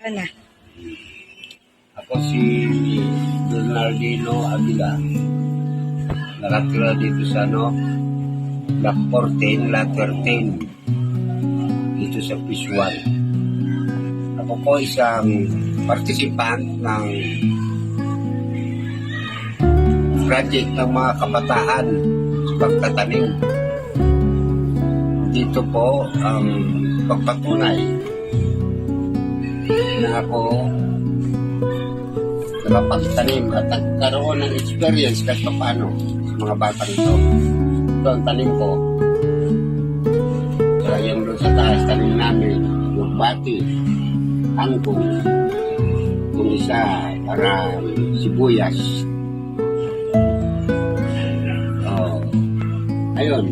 Ano? Ako si Bernardino Avila. Nakatira dito sa Block 14, Lot 13. Dito sa Pisuan. Ako po isang participant ng project ng mga kabataan sa pagtatanim. Dito po ang pagpatunay na ako nakapagtanim at nagkaroon ng experience kahit paano sa mga batang ito. Ito ang tanim ko. So, yung doon sa taas tanim namin, yung bati, angkong, yung isa para sibuyas. Ayun,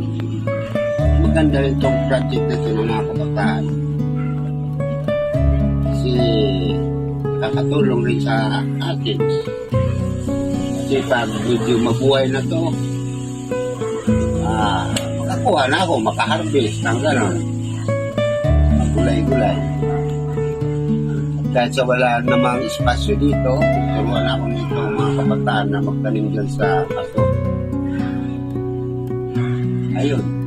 maganda rin itong project na ito ng mga kabataan. Kasi nakakatulong rin sa atin. Kasi pag medyo mabuhay na ito, makakuha na ako, makaharvest ng gano'n. Gulay-gulay. Dahil sa wala namang espasyo dito, turuan ako nito mga kabataan na magtanim dyan sa aso. Ayun.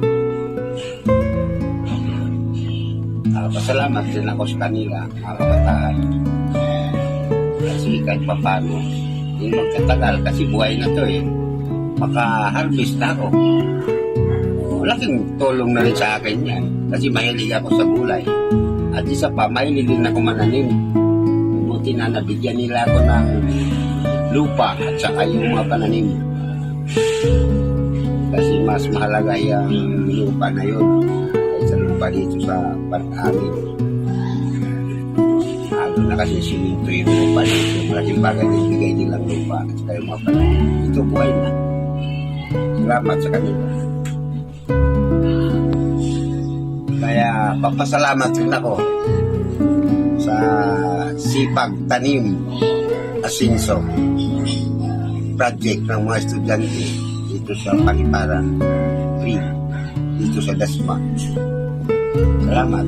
Pasalamat din ako sa kanila, mga kabataan. Kasi kahit pa paano, hindi magkatagal kasi buhay na to maka-harvest na ako. Malaking tulong na rin sa akin yan. Kasi mahilig ako sa gulay. At isa pa, mahilig din ako mananim. Buti na nabigyan nila ako ng lupa at saka yung mga pananim. Kasi mas mahalaga yung lupa na yun kaysa lupa dito sa amin. Ano na kasi siminto yung lupa dito. Malaking bagay yung bigay nilang lupa at saka yung mga pananim. Ito buhay na. Salamat sa kanila. Kaya papasalamat rin ako sa Sipag Tanim Asinso project ng mga estudyante dito sa Paliparan 3 dito sa Dasma. Salamat.